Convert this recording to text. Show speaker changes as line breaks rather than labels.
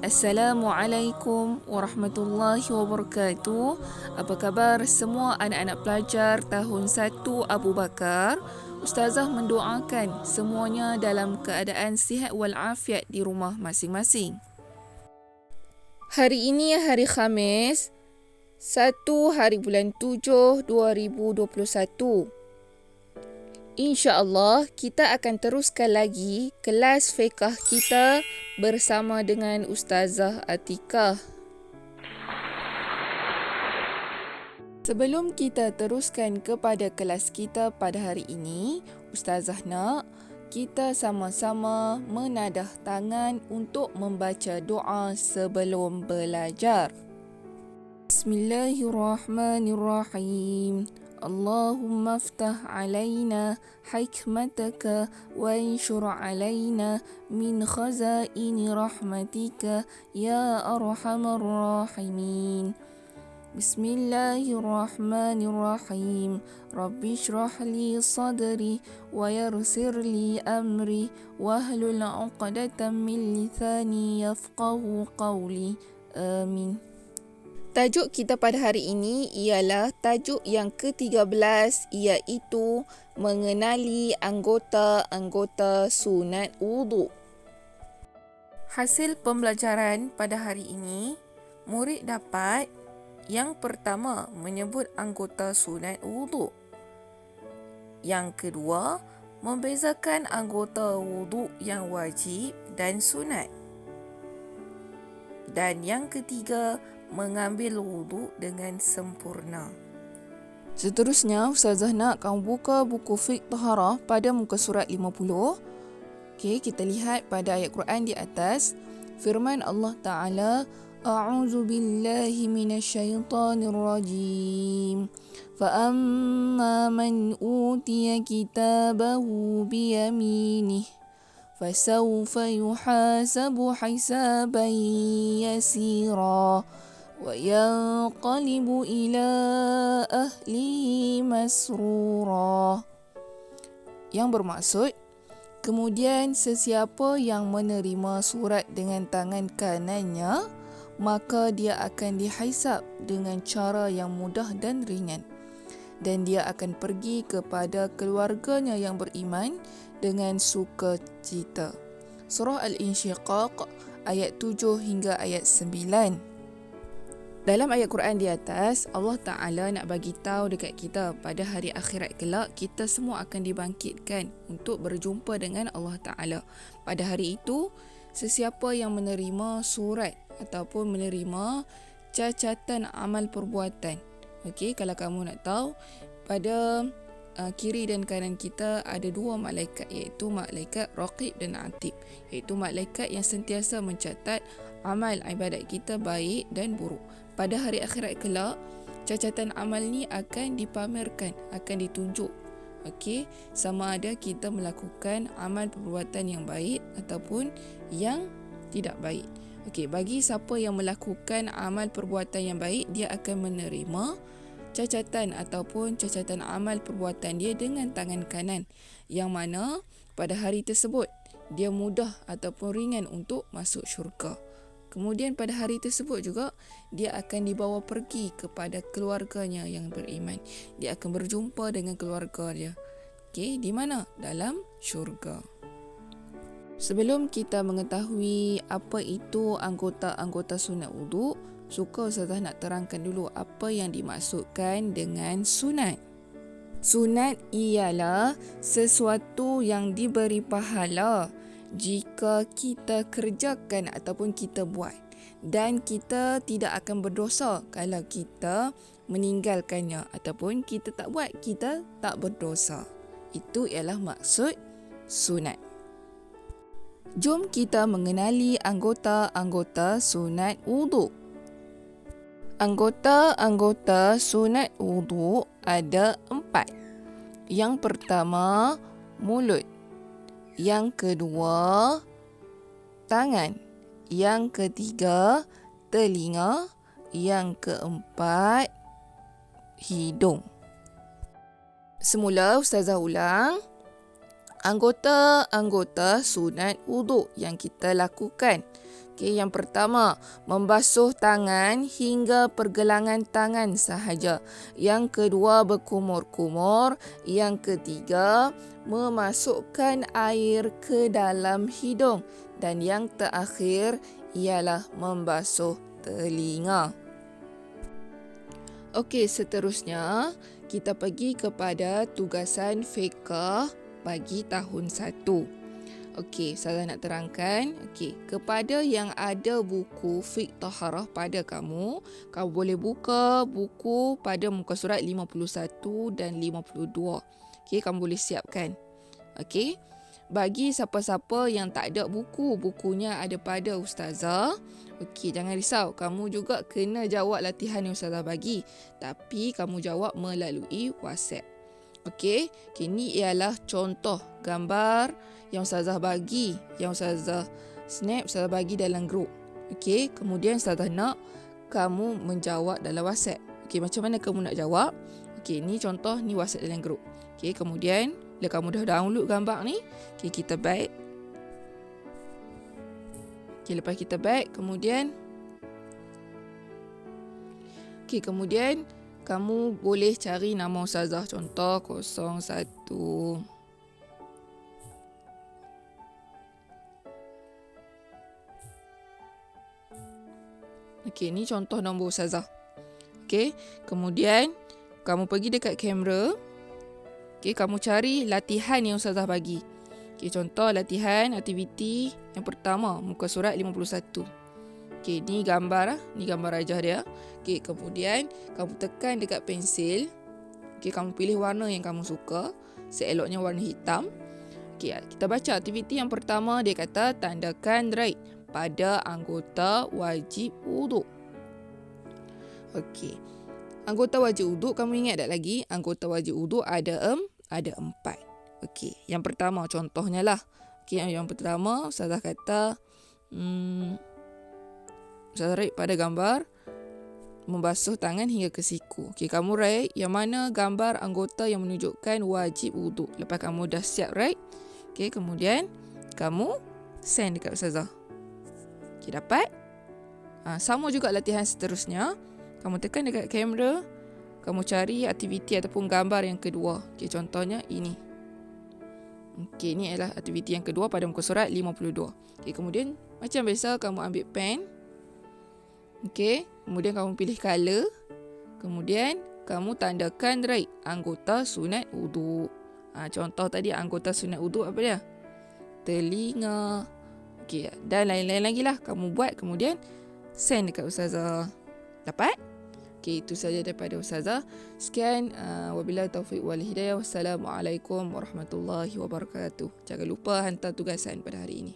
Assalamualaikum warahmatullahi wabarakatuh. Apa khabar semua anak-anak pelajar tahun 1 Abu Bakar? Ustazah mendoakan semuanya dalam keadaan sihat walafiat di rumah masing-masing. Hari ini hari Khamis, 1 hari bulan 7 2021. InsyaAllah kita akan teruskan lagi kelas fiqh kita bersama dengan Ustazah Atikah. Sebelum kita teruskan kepada kelas kita pada hari ini, Ustazah nak kita sama-sama menadah tangan untuk membaca doa sebelum belajar. Bismillahirrahmanirrahim. Allahumma aftah alaina hikmataka wa anshur alaina min khazaini rahmatika ya arhamar rahimin. Bismillahirrahmanirrahim. Rabbi shrah li sadri wa yassir li amri wahlul 'uqdatam min lisani yafqahu qawli. Amin. Tajuk kita pada hari ini ialah tajuk yang ke-13, iaitu mengenali anggota-anggota sunat wuduk. Hasil pembelajaran pada hari ini, murid dapat yang pertama menyebut anggota sunat wuduk. Yang kedua, membezakan anggota wuduk yang wajib dan sunat. Dan yang ketiga, mengambil wuduk dengan sempurna. Seterusnya, Ustazah nak kamu buka buku fiqh taharah pada muka surat 50. Okey, kita lihat pada ayat Quran di atas. Firman Allah Ta'ala, A'udzu billahi minasyaitonir rajim. Fa amma man utiya kitabahu biyaminih fasawfa yuhasabu hisaban yasira wa yanqalibu ila ahlihi masrura. Yang bermaksud, kemudian sesiapa yang menerima surat dengan tangan kanannya, maka dia akan dihisab dengan cara yang mudah dan ringan. Dan dia akan pergi kepada keluarganya yang beriman dengan sukacita. Surah Al-Insyiqaq ayat 7 hingga ayat 9. Dalam ayat Quran di atas, Allah Ta'ala nak bagi tahu dekat kita pada hari akhirat kelak, kita semua akan dibangkitkan untuk berjumpa dengan Allah Ta'ala. Pada hari itu, sesiapa yang menerima surat ataupun menerima cacatan amal perbuatan. Okey, kalau kamu nak tahu, pada kiri dan kanan kita ada dua malaikat, iaitu malaikat Raqib dan Atid, iaitu malaikat yang sentiasa mencatat amal ibadat kita baik dan buruk. Pada hari akhirat kelak, cacatan amal ni akan dipamerkan, akan ditunjuk. Okey, sama ada kita melakukan amal perbuatan yang baik ataupun yang tidak baik. Okey, bagi siapa yang melakukan amal perbuatan yang baik, dia akan menerima cacatan ataupun cacatan amal perbuatan dia dengan tangan kanan, yang mana pada hari tersebut dia mudah ataupun ringan untuk masuk syurga. Kemudian pada hari tersebut juga dia akan dibawa pergi kepada keluarganya yang beriman. Dia akan berjumpa dengan keluarga dia. Okey, di mana? Dalam syurga. Sebelum kita mengetahui apa itu anggota-anggota sunat wuduk, suka Ustazah nak terangkan dulu apa yang dimaksudkan dengan sunat. Sunat ialah sesuatu yang diberi pahala jika kita kerjakan ataupun kita buat, dan kita tidak akan berdosa kalau kita meninggalkannya, ataupun kita tak buat, kita tak berdosa. Itu ialah maksud sunat. Jom kita mengenali anggota-anggota sunat wuduk. Anggota-anggota sunat wuduk ada 4. Yang pertama, mulut. Yang kedua, tangan. Yang ketiga, telinga. Yang keempat, hidung. Semula Ustazah ulang. Anggota-anggota sunat wuduk yang kita lakukan. Okey, yang pertama, membasuh tangan hingga pergelangan tangan sahaja. Yang kedua, berkumur-kumur. Yang ketiga, memasukkan air ke dalam hidung. Dan yang terakhir ialah membasuh telinga. Okey, seterusnya kita pergi kepada tugasan fiqh bagi tahun 1. Okey, saya nak terangkan. Okey, kepada yang ada buku fiqh taharah pada kamu boleh buka buku pada muka surat 51 dan 52. Okey, kamu boleh siapkan. Okey. Bagi siapa-siapa yang tak ada buku, bukunya ada pada ustazah. Okey, jangan risau. Kamu juga kena jawab latihan yang ustazah bagi. Tapi kamu jawab melalui WhatsApp. Okey, ini ialah contoh gambar yang ustazah bagi, yang ustazah snap, ustazah bagi dalam grup. Okey, kemudian ustazah nak kamu menjawab dalam WhatsApp. Okey, macam mana kamu nak jawab? Okey, ni contoh, ni WhatsApp dalam grup. Okey, kemudian bila kamu dah download gambar ni, okay, kita back. Okay, lepas kita back, kemudian kamu boleh cari nama ustazah. Contoh 01. Okay, ni contoh nombor ustazah. Okay, kemudian kamu pergi dekat kamera. Okay, kamu cari latihan yang ustazah bagi. Okay, contoh latihan aktiviti yang pertama, muka surat 51. Okay, ni gambar. Ni gambar rajah dia. Okay, kemudian kamu tekan dekat pensil. Okay, kamu pilih warna yang kamu suka. Seeloknya warna hitam. Okay, kita baca aktiviti yang pertama. Dia kata, tandakan right pada anggota wajib wuduk. Okay. Anggota wajib wuduk, kamu ingat tak lagi? Anggota wajib wuduk ada 4. Okey, yang pertama contohnya lah. Okey, yang pertama ustazah kata ustazah write pada gambar membasuh tangan hingga ke siku. Okey, kamu write yang mana gambar anggota yang menunjukkan wajib wuduk. Lepas kamu dah siap write, okey, kemudian kamu send dekat ustazah. Okey, dapat? Sama juga latihan seterusnya. Kamu tekan dekat kamera, kamu cari aktiviti ataupun gambar yang kedua. Okey, contohnya ini. Okey, ini adalah aktiviti yang kedua pada muka surat 52. Okey, kemudian macam biasa kamu ambil pen. Okey, kemudian kamu pilih color. Kemudian kamu tandakan right anggota sunat wuduk. Contoh tadi anggota sunat wuduk apa dia? Telinga. Okey, dan lain-lain lagi lah kamu buat, kemudian send dekat ustazah. Dapat? Okey, itu saja daripada ustazah. Sekian, wabillahi taufiq wal hidayah. Wassalamualaikum warahmatullahi wabarakatuh. Jangan lupa hantar tugasan pada hari ini.